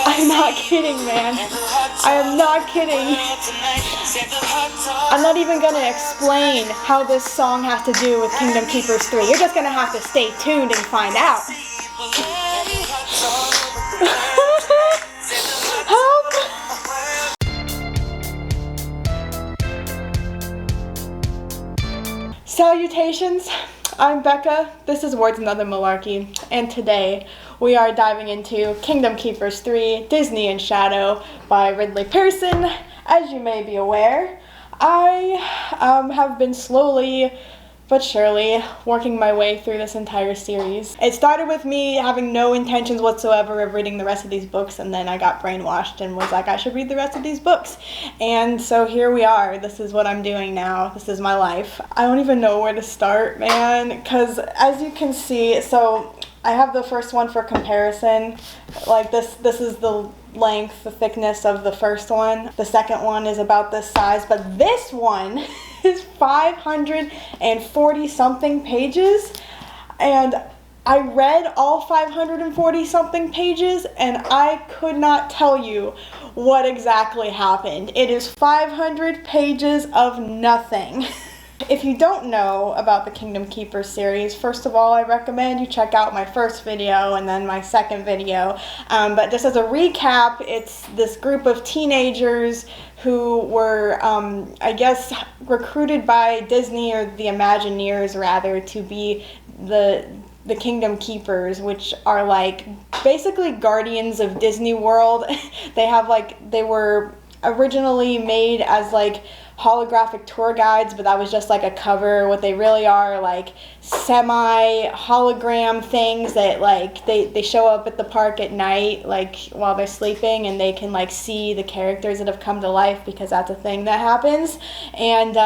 I'm not kidding, man. I am not kidding. I'm not even going to explain how this song has to do with Kingdom Keepers 3. You're just going to have to stay tuned and find out. Salutations, I'm Becca, this is Words Another Malarkey, and today we are diving into Kingdom Keepers 3, Disney in Shadow by Ridley Pearson. As you may be aware, I have been slowly but surely working my way through this entire series. It started with me having no intentions whatsoever of reading the rest of these books, and then I got brainwashed and was like, I should read the rest of these books. And so here we are. This is what I'm doing now. This is my life. I don't even know where to start, man, because as you can see, so I have the first one for comparison. Like this is the length, the thickness of the first one. The second one is about this size, but this one is 540 something pages, and I read all 540 something pages and I could not tell you what exactly happened. It is 500 pages of nothing. If you don't know about the Kingdom Keepers series, first of all, I recommend you check out my first video and then my second video. But just as a recap, it's this group of teenagers who were, I guess, recruited by Disney, or the Imagineers rather, to be the Kingdom Keepers, which are like basically guardians of Disney World. They were originally made as like holographic tour guides, but that was just like a cover. What they really are like semi-hologram things that like they show up at the park at night, like while they're sleeping, and they can like see the characters that have come to life, because that's a thing that happens. And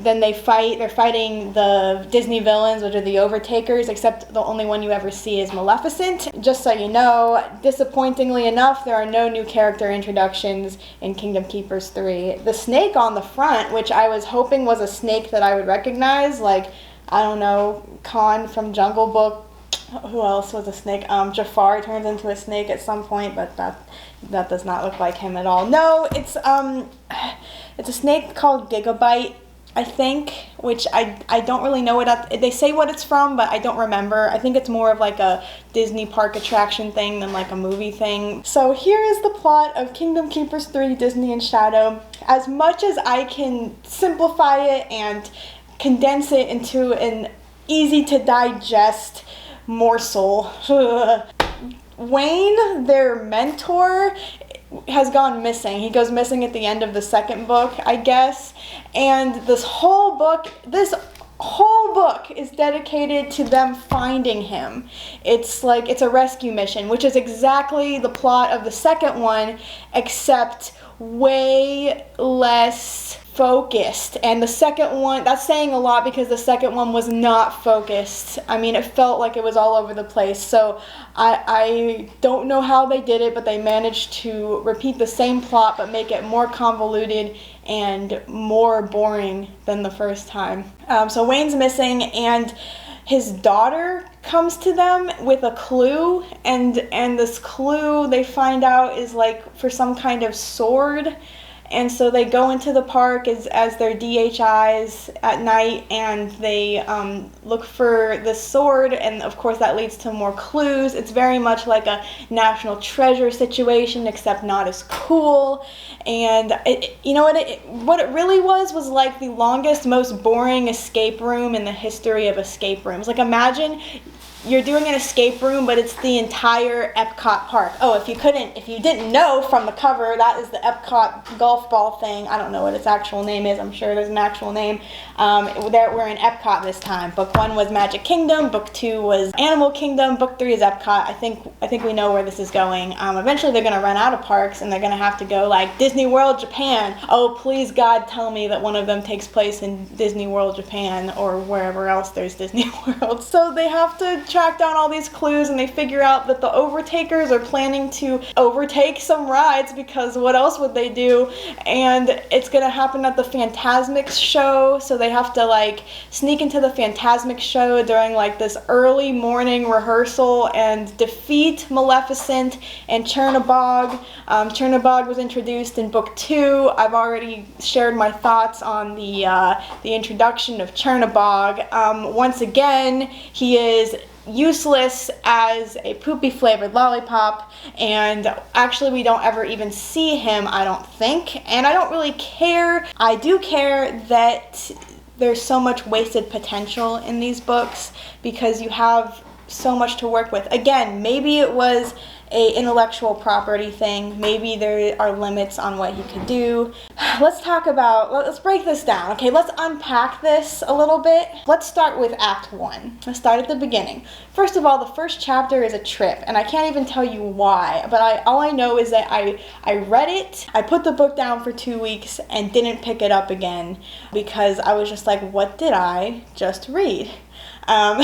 then they're fighting the Disney villains, which are the Overtakers, except the only one you ever see is Maleficent. Just so you know, disappointingly enough, there are no new character introductions in Kingdom Keepers 3. The snake on the front, which I was hoping was a snake that I would recognize, like, I don't know, Khan from Jungle Book. Who else was a snake? Jafar turns into a snake at some point, but that does not look like him at all. No, it's a snake called Gigabyte, I think, which I don't really know they say what it's from, but I don't remember. I think it's more of like a Disney park attraction thing than like a movie thing. So here is the plot of Kingdom Keepers 3, Disney in Shadow. As much as I can simplify it and condense it into an easy to digest morsel. Wayne, their mentor, has gone missing. He goes missing at the end of the second book, I guess. And this whole book is dedicated to them finding him. It's a rescue mission, which is exactly the plot of the second one, except way less focused. And the second one, that's saying a lot, because the second one was not focused. I mean, it felt like it was all over the place. So I don't know how they did it, but they managed to repeat the same plot but make it more convoluted and more boring than the first time. So Wayne's missing, and his daughter comes to them with a clue, and this clue they find out is like for some kind of sword. And so they go into the park as their DHIs at night, and they look for the sword, and of course that leads to more clues. It's very much like a national treasure situation, except not as cool. And what it really was like the longest, most boring escape room in the history of escape rooms. Like, imagine you're doing an escape room, but it's the entire Epcot park. Oh, if you didn't know from the cover, that is the Epcot golf ball thing. I don't know what its actual name is. I'm sure there's an actual name. We're in Epcot this time. Book 1 was Magic Kingdom. Book 2 was Animal Kingdom. Book 3 is Epcot. I think we know where this is going. Eventually they're going to run out of parks, and they're going to have to go like Disney World Japan. Oh, please God, tell me that one of them takes place in Disney World Japan, or wherever else there's Disney World. So they have to track down all these clues, and they figure out that the overtakers are planning to overtake some rides, because what else would they do? And it's gonna happen at the Phantasmics show, so they have to like sneak into the Phantasmics show during like this early morning rehearsal and defeat Maleficent and Chernabog. Chernabog was introduced in book 2. I've already shared my thoughts on the introduction of Chernabog. Once again, he is useless as a poopy flavored lollipop, and actually we don't ever even see him, I don't think, and I don't really care. I do care that there's so much wasted potential in these books because you have so much to work with. Again, maybe it was a intellectual property thing. Maybe there are limits on what he could do. Let's break this down. Okay, let's unpack this a little bit. Let's start with Act 1. Let's start at the beginning. First of all, the first chapter is a trip, and I can't even tell you why, but all I know is that I read it, I put the book down for 2 weeks, and didn't pick it up again because I was just like, what did I just read? And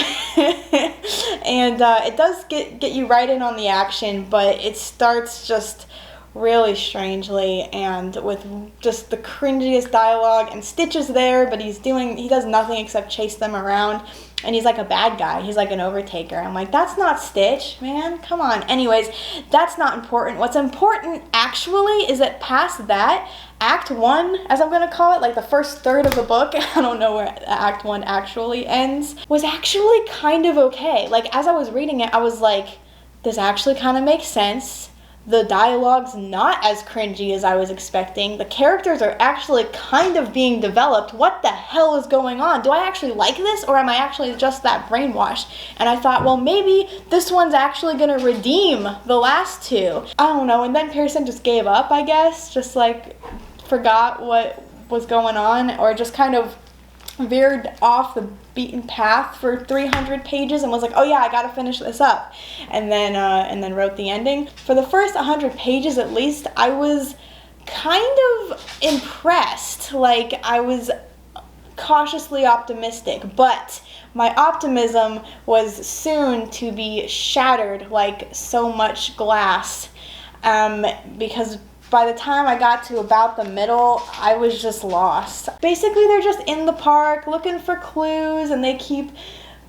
it does get you right in on the action, but it starts just really strangely and with just the cringiest dialogue, and Stitch is there, but he does nothing except chase them around, and he's like a bad guy. He's like an overtaker. I'm like, that's not Stitch, man, come on. Anyways, that's not important. What's important actually is that past that, Act 1, as I'm going to call it, like the first third of the book, I don't know where Act 1 actually ends, was actually kind of okay. Like, as I was reading it, I was like, this actually kind of makes sense. The dialogue's not as cringy as I was expecting. The characters are actually kind of being developed. What the hell is going on? Do I actually like this, or am I actually just that brainwashed? And I thought, well, maybe this one's actually going to redeem the last two. I don't know. And then Pearson just gave up, I guess. Just like forgot what was going on, or just kind of veered off the beaten path for 300 pages and was like, oh yeah, I gotta finish this up, and then wrote the ending. For the first 100 pages at least, I was kind of impressed. Like, I was cautiously optimistic, but my optimism was soon to be shattered like so much glass, because by the time I got to about the middle, I was just lost. Basically, they're just in the park looking for clues, and they keep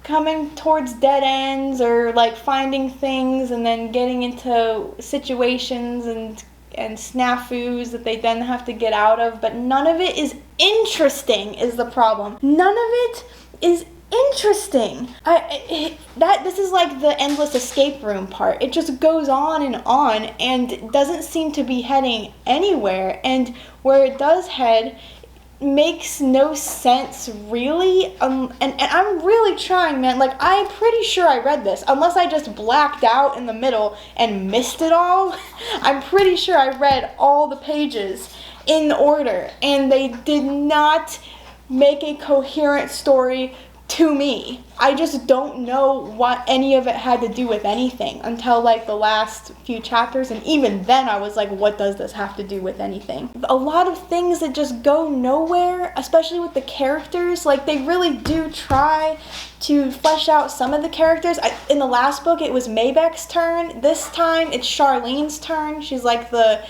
coming towards dead ends or like finding things and then getting into situations and snafus that they then have to get out of, but none of it is interesting is the problem. None of it is interesting. This is like the endless escape room part. It just goes on and doesn't seem to be heading anywhere, and where it does head makes no sense really. And I'm really trying, man. Like, I'm pretty sure I read this, unless I just blacked out in the middle and missed it all. I'm pretty sure I read all the pages in order, and they did not make a coherent story to me. I just don't know what any of it had to do with anything until like the last few chapters, and even then I was like, what does this have to do with anything? A lot of things that just go nowhere, especially with the characters. Like, they really do try to flesh out some of the characters. In the last book, it was Maybeck's turn. This time, it's Charlene's turn. She's like the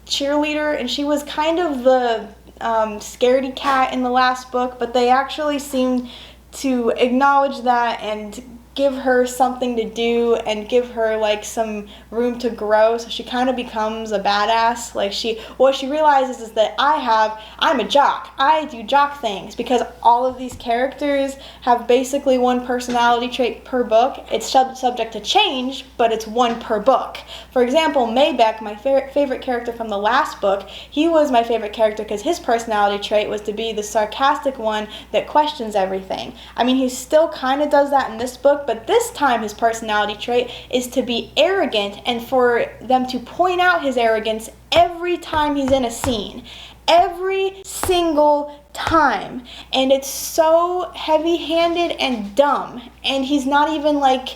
cheerleader, and she was kind of the scaredy cat in the last book, but they actually seemed to acknowledge that and give her something to do and give her like some room to grow, so she kind of becomes a badass. Like, what she realizes is that I'm a jock. I do jock things, because all of these characters have basically one personality trait per book. It's subject to change, but it's one per book. For example, Maybeck, my favorite character from the last book, he was my favorite character because his personality trait was to be the sarcastic one that questions everything. I mean, he still kind of does that in this book, but this time his personality trait is to be arrogant, and for them to point out his arrogance every time he's in a scene. Every single time. And it's so heavy-handed and dumb. And he's not even like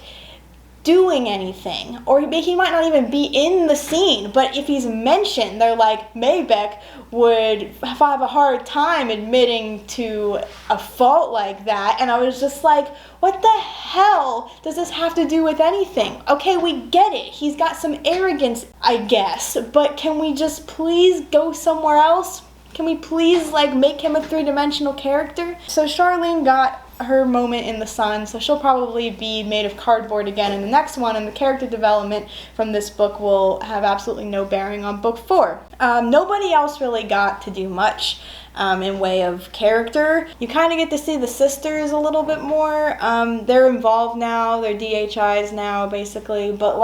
doing anything, or he might not even be in the scene, but if he's mentioned, they're like, Maybeck would have a hard time admitting to a fault like that. And I was just like, what the hell does this have to do with anything? Okay, we get it. He's got some arrogance, I guess, but can we just please go somewhere else? Can we please make him a three-dimensional character? So Charlene got her moment in the sun, so she'll probably be made of cardboard again in the next one, and the character development from this book will have absolutely no bearing on book 4. Nobody else really got to do much in way of character. You kind of get to see the sisters a little bit more. They're involved now, they're DHIs now basically, but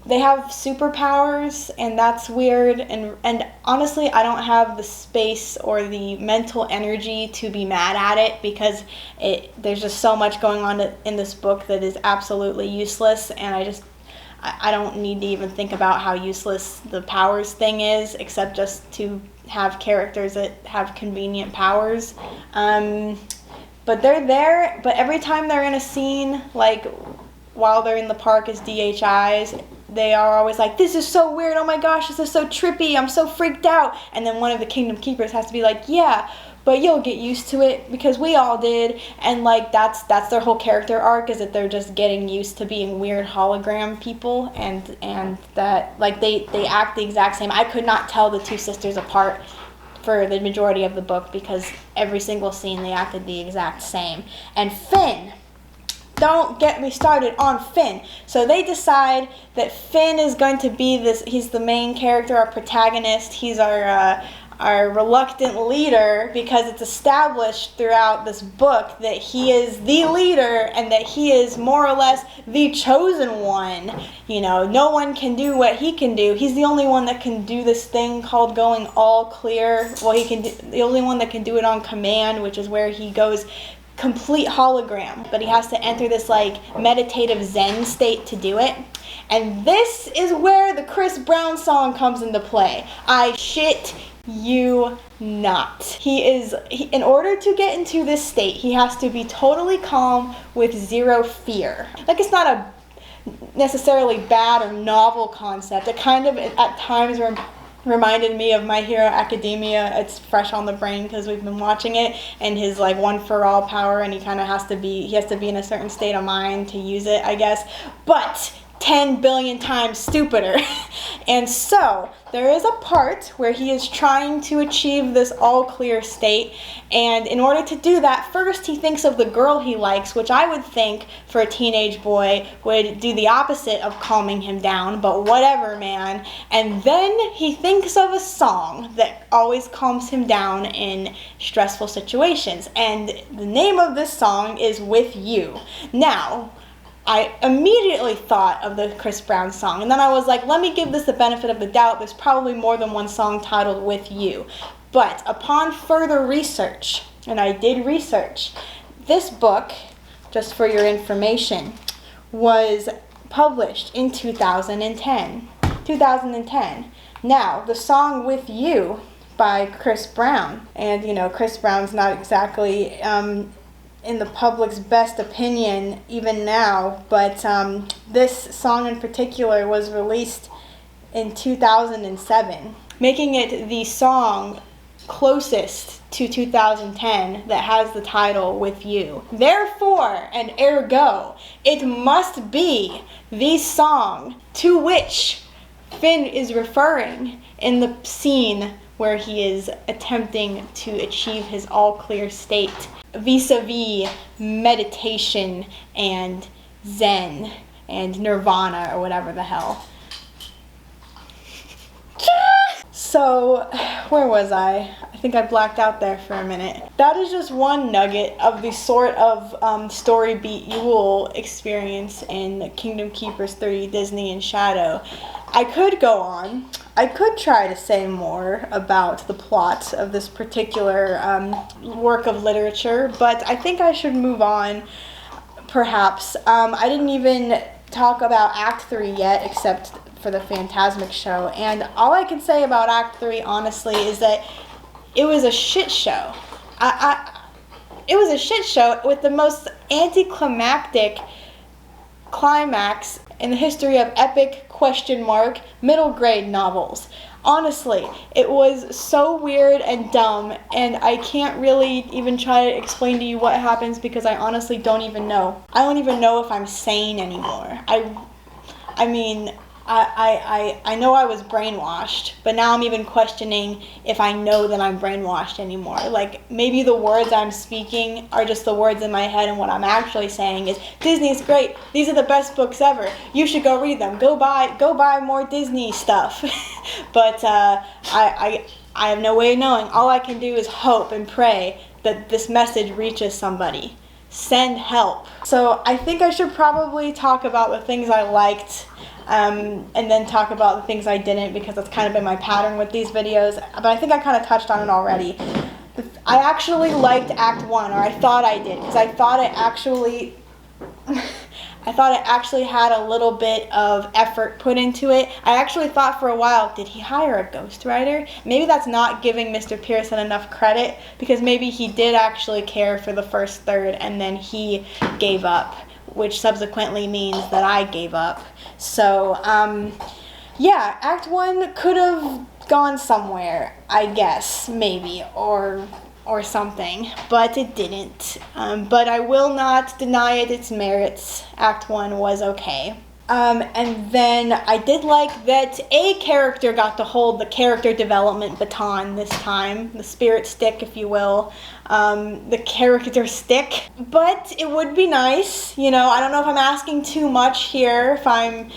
they have superpowers, and that's weird, and honestly I don't have the space or the mental energy to be mad at it, because there's just so much going on in this book that is absolutely useless, and I don't need to even think about how useless the powers thing is, except just to have characters that have convenient powers. But they're there, but every time they're in a scene, while they're in the park as DHIs, they are always like, this is so weird, oh my gosh, this is so trippy, I'm so freaked out. And then one of the Kingdom Keepers has to be like, yeah, but you'll get used to it, because we all did. And that's their whole character arc, is that they're just getting used to being weird hologram people, and that they act the exact same. I could not tell the two sisters apart for the majority of the book, because every single scene they acted the exact same. And Finn, don't get me started on Finn. So they decide that Finn is going to be he's the main character, our protagonist. He's our reluctant leader, because it's established throughout this book that he is the leader and that he is more or less the chosen one. No one can do what he can do. He's the only one that can do this thing called going all clear. Well, the only one that can do it on command, which is where he goes complete hologram, but he has to enter this meditative Zen state to do it. And this is where the Chris Brown song comes into play. I shit you not. In order to get into this state, he has to be totally calm with zero fear. It's not a necessarily bad or novel concept. It kind of at times reminded me of My Hero Academia. It's fresh on the brain because we've been watching it, and his one for all power, and he has to be in a certain state of mind to use it, I guess, but 10 billion times stupider. And so there is a part where he is trying to achieve this all clear state, and in order to do that, first he thinks of the girl he likes, which I would think for a teenage boy would do the opposite of calming him down, but whatever, man. And then he thinks of a song that always calms him down in stressful situations, and the name of this song is With You. Now, I immediately thought of the Chris Brown song, and then I was like, let me give this the benefit of the doubt. There's probably more than one song titled With You. But upon further research, and I did research, this book, just for your information, was published in 2010. Now, the song With You by Chris Brown, and Chris Brown's not exactly in the public's best opinion even now, but this song in particular was released in 2007, making it the song closest to 2010 that has the title With You. Therefore, and ergo, it must be the song to which Finn is referring in the scene where he is attempting to achieve his all-clear state vis-a-vis meditation and Zen and Nirvana or whatever the hell. So, where was I? I think I blacked out there for a minute. That is just one nugget of the sort of story beat you will experience in Kingdom Keepers 3 Disney in Shadow. I could go on. I could try to say more about the plot of this particular work of literature, but I think I should move on, perhaps. I didn't even talk about Act 3 yet, except for the Phantasmic show, and all I can say about Act 3, honestly, is that it was a shit show. It was a shit show with the most anticlimactic climax in the history of epic middle grade novels. Honestly, it was so weird and dumb, and I can't really even try to explain to you what happens because I honestly don't even know. I don't even know if I'm sane anymore. I mean, I know I was brainwashed, but now I'm even questioning if I know that I'm brainwashed anymore. Like, maybe the words I'm speaking are just the words in my head, and what I'm actually saying is, Disney's great, these are the best books ever, you should go read them, go buy more Disney stuff. But I have no way of knowing. All I can do is hope and pray that this message reaches somebody. Send help. So I think I should probably talk about the things I liked, and then talk about the things I didn't, because that's kind of been my pattern with these videos, but I think I kind of touched on it already. I actually liked Act 1, or I thought I did, because I thought it actually had a little bit of effort put into it. I actually thought for a while, did he hire a ghostwriter? Maybe that's not giving Mr. Pearson enough credit, because maybe he did actually care for the first third and then he gave up, which subsequently means that I gave up. So, yeah, Act 1 could have gone somewhere, I guess, maybe, or something, but it didn't. But I will not deny its merits. Act 1 was okay. And then I did like that a character got to hold the character development baton this time, the spirit stick, if you will, the character stick. But it would be nice, I don't know if I'm asking too much here, if I'm,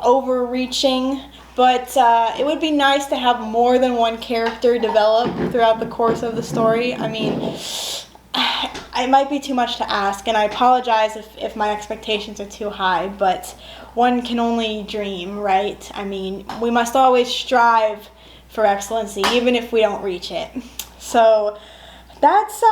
overreaching, but it would be nice to have more than one character develop throughout the course of the story. I mean, it might be too much to ask, and I apologize if my expectations are too high, but one can only dream, right? I mean, we must always strive for excellency, even if we don't reach it. So that's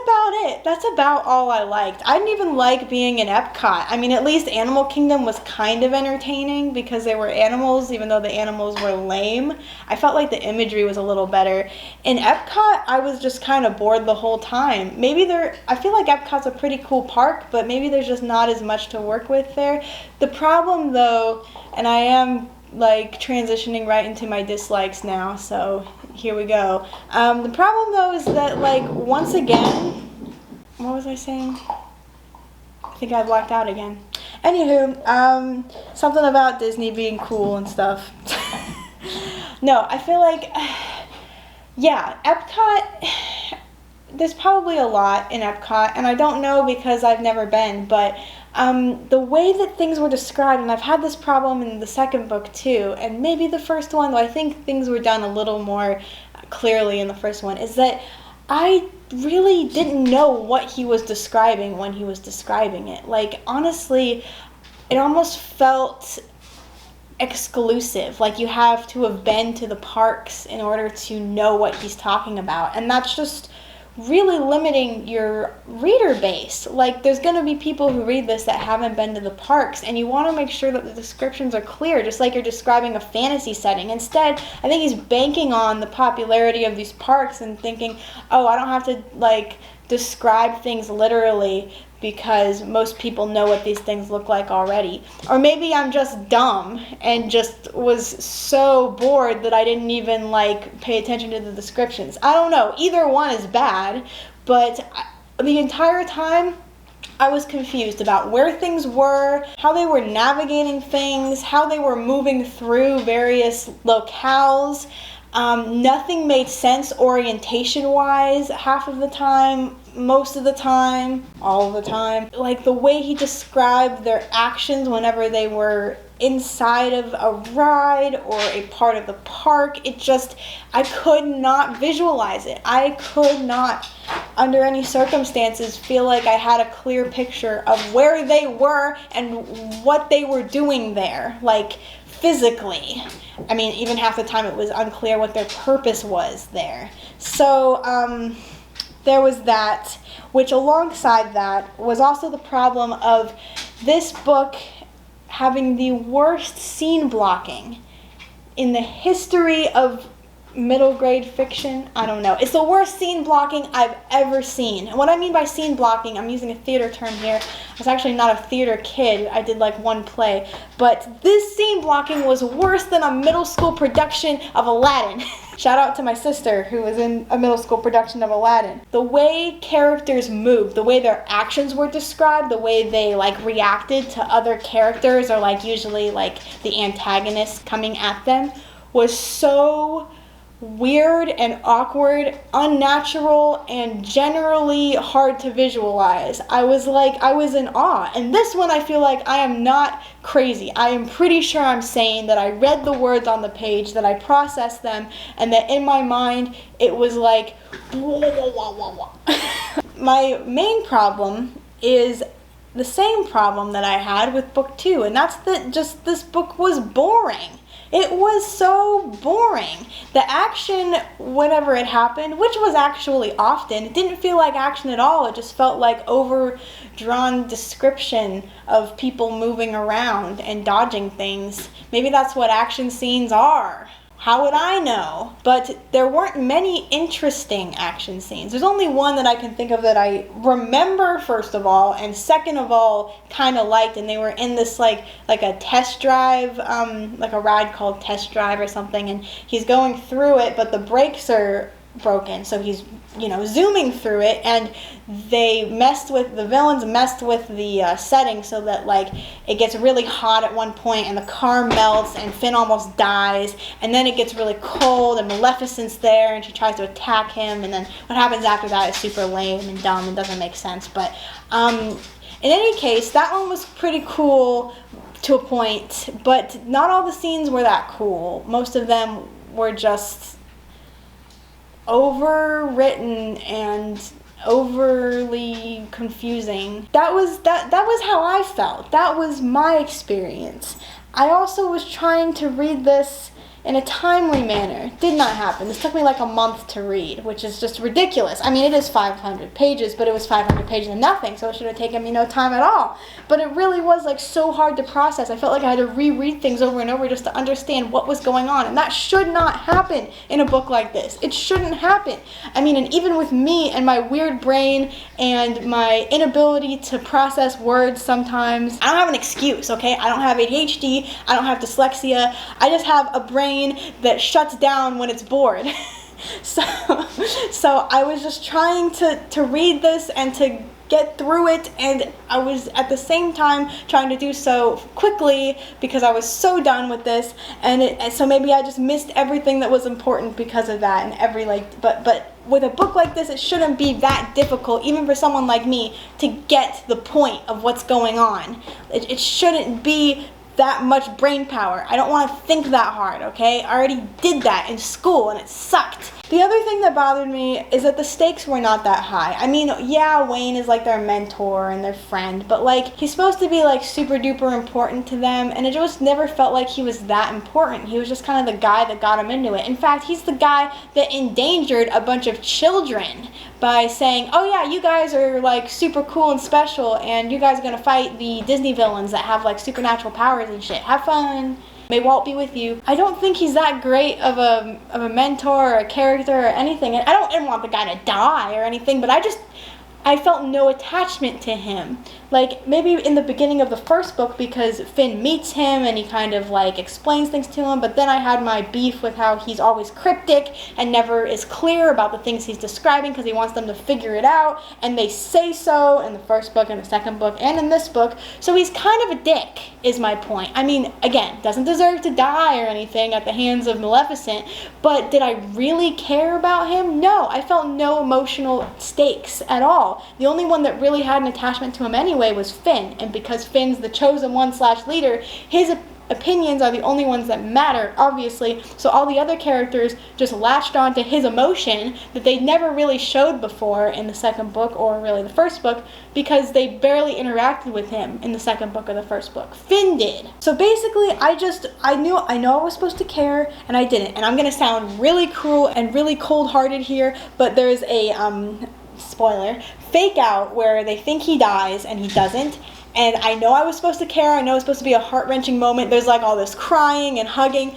about it. That's about all I liked. I didn't even like being in Epcot. I mean, at least Animal Kingdom was kind of entertaining because they were animals, even though the animals were lame. I felt like the imagery was a little better. In Epcot, I was just kind of bored the whole time. I feel like Epcot's a pretty cool park, but maybe there's just not as much to work with there. The problem, though, and I am transitioning right into my dislikes now, so here we go. The problem, though, is that, once again, what was I saying? I think I blacked out again. Anywho, something about Disney being cool and stuff. No, I feel like, yeah, Epcot, there's probably a lot in Epcot, and I don't know because I've never been, but the way that things were described, and I've had this problem in the second book too, and maybe the first one, though I think things were done a little more clearly in the first one, is that I really didn't know what he was describing when he was describing it. Honestly, it almost felt exclusive, like you have to have been to the parks in order to know what he's talking about, and that's just really limiting your reader base. There's going to be people who read this that haven't been to the parks, and you want to make sure that the descriptions are clear, just like you're describing a fantasy setting. Instead, I think he's banking on the popularity of these parks and thinking, oh, I don't have to describe things literally because most people know what these things look like already. Or maybe I'm just dumb and just was so bored that I didn't even pay attention to the descriptions. I don't know. Either one is bad, but the entire time I was confused about where things were, how they were navigating things, how they were moving through various locales. Nothing made sense orientation-wise half of the time, most of the time, all the time. The way he described their actions whenever they were inside of a ride or a part of the park, I could not visualize it. I could not, under any circumstances, feel like I had a clear picture of where they were and what they were doing there, physically. I mean, even half the time it was unclear what their purpose was there. So, there was that, which alongside that was also the problem of this book having the worst scene blocking in the history of middle grade fiction. I don't know. It's the worst scene blocking I've ever seen. And what I mean by scene blocking, I'm using a theater term here. I was actually not a theater kid. I did like one play. But this scene blocking was worse than a middle school production of Aladdin. Shout out to my sister who was in a middle school production of Aladdin. The way characters moved, the way their actions were described, the way they like reacted to other characters or like usually like the antagonist coming at them was so weird and awkward, unnatural, and generally hard to visualize. I was in awe. And this one I feel like I am not crazy. I am pretty sure I'm saying that I read the words on the page, that I processed them, and that in my mind it was like my main problem is the same problem that I had with book 2, and that's that just this book was boring. It was so boring. The action, whenever it happened, which was actually often, it didn't feel like action at all. It just felt like overdrawn description of people moving around and dodging things. Maybe that's what action scenes are. How would I know? But there weren't many interesting action scenes. There's only one that I can think of that I remember, first of all, and second of all, kind of liked, and they were in this like a test drive, like a ride called Test Drive or something, and he's going through it, but the brakes are broken, so he's zooming through it, and the villains messed with the settings so that like it gets really hot at one point and the car melts and Finn almost dies, and then it gets really cold and Maleficent's there and she tries to attack him, and then what happens after that is super lame and dumb and doesn't make sense. But in any case, that one was pretty cool to a point, but not all the scenes were that cool. Most of them were just overwritten and overly confusing. That was how I felt. That was my experience. I also was trying to read this in a timely manner. Did not happen. This took me like a month to read, which is just ridiculous. I mean, it is 500 pages, but it was 500 pages of nothing, so it should have taken me no time at all. But it really was like so hard to process. I felt like I had to reread things over and over just to understand what was going on, and that should not happen in a book like this. It shouldn't happen. I mean, and even with me and my weird brain and my inability to process words sometimes, I don't have an excuse, okay? I don't have ADHD, I don't have dyslexia, I just have a brain that shuts down when it's bored. So I was just trying to read this and to get through it, and I was at the same time trying to do so quickly because I was so done with this, and so maybe I just missed everything that was important because of that, and but with a book like this, it shouldn't be that difficult, even for someone like me, to get the point of what's going on. It shouldn't be that much brain power. I don't want to think that hard, okay? I already did that in school and it sucked. The other thing that bothered me is that the stakes were not that high. I mean, yeah, Wayne is like their mentor and their friend, but like he's supposed to be like super duper important to them, and it just never felt like he was that important. He was just kind of the guy that got him into it. In fact, he's the guy that endangered a bunch of children by saying, oh yeah, you guys are like super cool and special, and you guys are gonna fight the Disney villains that have like supernatural powers and shit. Have fun. May Walt be with you. I don't think he's that great of a mentor or a character or anything. And I didn't want the guy to die or anything, but I felt no attachment to him. Like, maybe in the beginning of the first book because Finn meets him and he kind of, like, explains things to him, but then I had my beef with how he's always cryptic and never is clear about the things he's describing because he wants them to figure it out, and they say so in the first book and the second book and in this book, so he's kind of a dick, is my point. I mean, again, doesn't deserve to die or anything at the hands of Maleficent, but did I really care about him? No, I felt no emotional stakes at all. The only one that really had an attachment to him anyway was Finn, and because Finn's the chosen one / leader, his opinions are the only ones that matter, obviously, so all the other characters just latched on to his emotion that they never really showed before in the second book or really the first book because they barely interacted with him in the second book or the first book. Finn did. So basically, I know I was supposed to care, and I didn't, and I'm gonna sound really cruel and really cold-hearted here, but there's a spoiler, fake out where they think he dies and he doesn't, and I know I was supposed to care. I know it's supposed to be a heart-wrenching moment. There's like all this crying and hugging.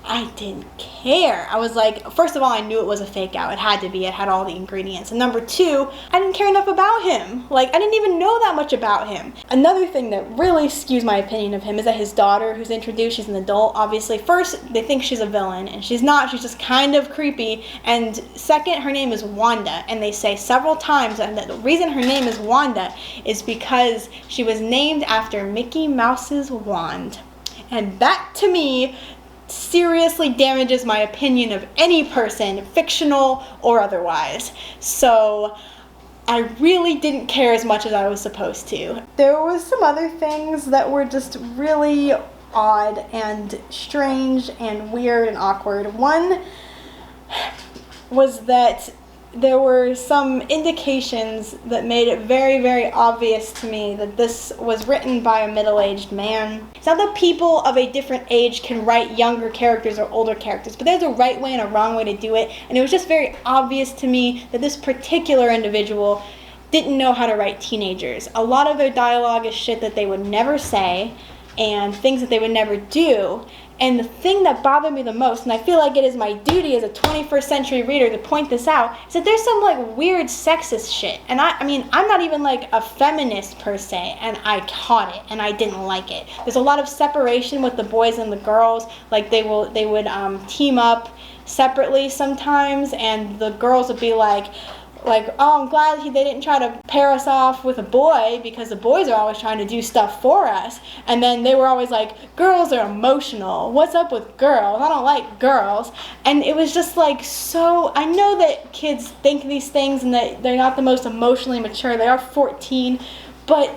I didn't care. I was like, first of all, I knew it was a fake out. It had to be. It had all the ingredients. And number two, I didn't care enough about him. Like, I didn't even know that much about him. Another thing that really skews my opinion of him is that his daughter, who's introduced, she's an adult, obviously. First, they think she's a villain, and she's not. She's just kind of creepy. And second, her name is Wanda. And they say several times that the reason her name is Wanda is because she was named after Mickey Mouse's wand. And that, to me, seriously damages my opinion of any person, fictional or otherwise. So I really didn't care as much as I was supposed to. There was some other things that were just really odd and strange and weird and awkward. One was that there were some indications that made it very, very obvious to me that this was written by a middle-aged man. It's not that people of a different age can write younger characters or older characters, but there's a right way and a wrong way to do it, and it was just very obvious to me that this particular individual didn't know how to write teenagers. A lot of their dialogue is shit that they would never say, and things that they would never do. And the thing that bothered me the most, and I feel like it is my duty as a 21st century reader to point this out, is that there's some like weird sexist shit. And I mean, I'm not even like a feminist per se, and I caught it, and I didn't like it. There's a lot of separation with the boys and the girls. Like they would team up separately sometimes, and the girls would be like, oh, I'm glad they didn't try to pair us off with a boy, because the boys are always trying to do stuff for us. And then they were always like, girls are emotional. What's up with girls? I don't like girls. And it was just like, so, I know that kids think these things and that they're not the most emotionally mature. They are 14, but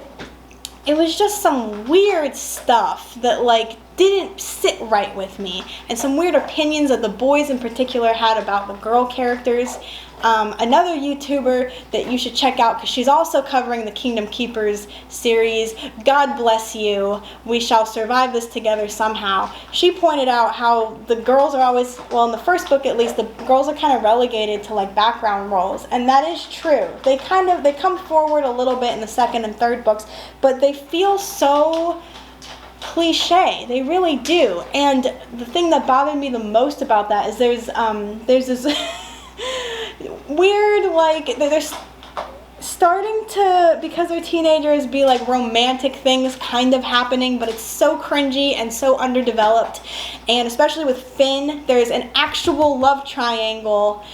it was just some weird stuff that like didn't sit right with me, and some weird opinions that the boys in particular had about the girl characters. Another YouTuber that you should check out, because she's also covering the Kingdom Keepers series, God bless you, we shall survive this together somehow. She pointed out how the girls are always, well, in the first book at least, the girls are kind of relegated to like background roles, and that is true. They come forward a little bit in the second and third books, but they feel so cliche. They really do. And the thing that bothered me the most about that is there's this weird, like, they're starting to, because they're teenagers, be like romantic things kind of happening, but it's so cringy and so underdeveloped. And especially with Finn, there's an actual love triangle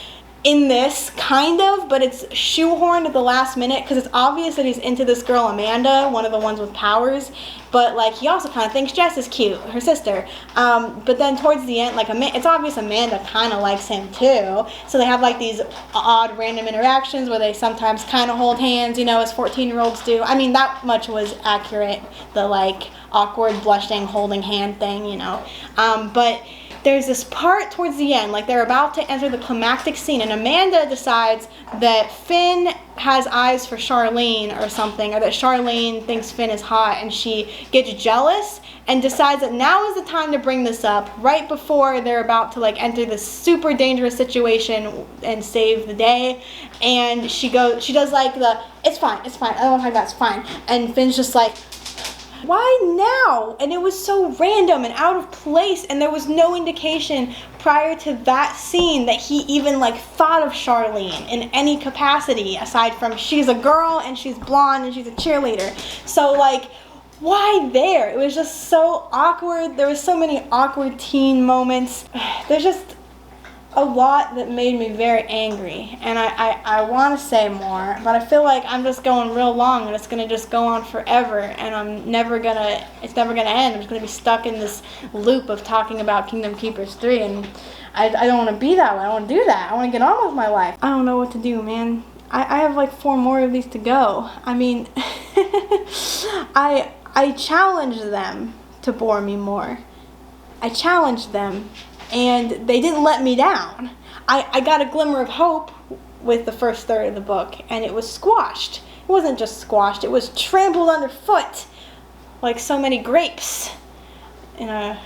in this, kind of, but it's shoehorned at the last minute, because it's obvious that he's into this girl Amanda, one of the ones with powers, but like he also kind of thinks Jess is cute, her sister. But then towards the end, like it's obvious Amanda kind of likes him too, so they have like these odd random interactions where they sometimes kind of hold hands, you know, as 14-year-olds do. I mean, that much was accurate, the like awkward blushing holding hand thing, you know. But there's this part towards the end, like they're about to enter the climactic scene, and Amanda decides that Finn has eyes for Charlene or something, or that Charlene thinks Finn is hot, and she gets jealous and decides that now is the time to bring this up, right before they're about to like enter this super dangerous situation and save the day. And she does like it's fine, I don't want to talk about it's fine. And Finn's just like, why now? And it was so random and out of place, and there was no indication prior to that scene that he even like thought of Charlene in any capacity aside from she's a girl and she's blonde and she's a cheerleader. So like, why there? It was just so awkward. There was so many awkward teen moments. There's just a lot that made me very angry, and I want to say more, but I feel like I'm just going real long, and it's going to just go on forever, and it's never going to end. I'm just going to be stuck in this loop of talking about Kingdom Keepers 3, and I don't want to be that way. I want to do that. I want to get on with my life. I don't know what to do, man. I have like 4 more of these to go. I mean, I challenged them to bore me more. I challenged them, and they didn't let me down. I got a glimmer of hope with the first third of the book, and it was squashed. It wasn't just squashed, it was trampled underfoot like so many grapes in a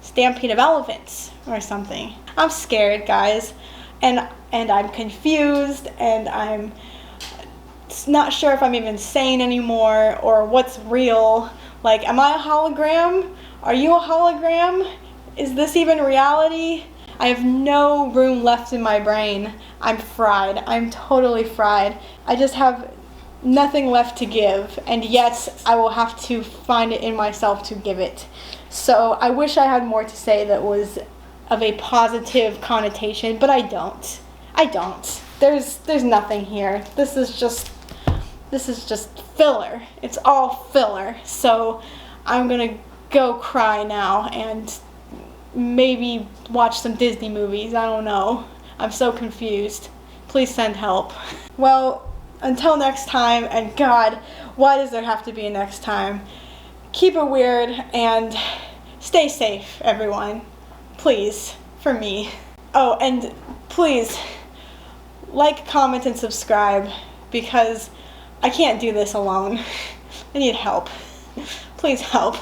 stampede of elephants or something. I'm scared, guys, and I'm confused, and I'm not sure if I'm even sane anymore or what's real. Like, am I a hologram? Are you a hologram? is this even reality? I have no room left in my brain. I'm fried. I'm totally fried. I just have nothing left to give, and yet I will have to find it in myself to give it. So I wish I had more to say that was of a positive connotation, but I don't. There's nothing here. This is just filler. It's all filler. So I'm gonna go cry now and maybe watch some Disney movies. I don't know. I'm so confused. Please send help. Well, until next time, and God, why does there have to be a next time? Keep it weird and stay safe, everyone. Please, for me. Oh, and please, like, comment, and subscribe, because I can't do this alone. I need help. Please help.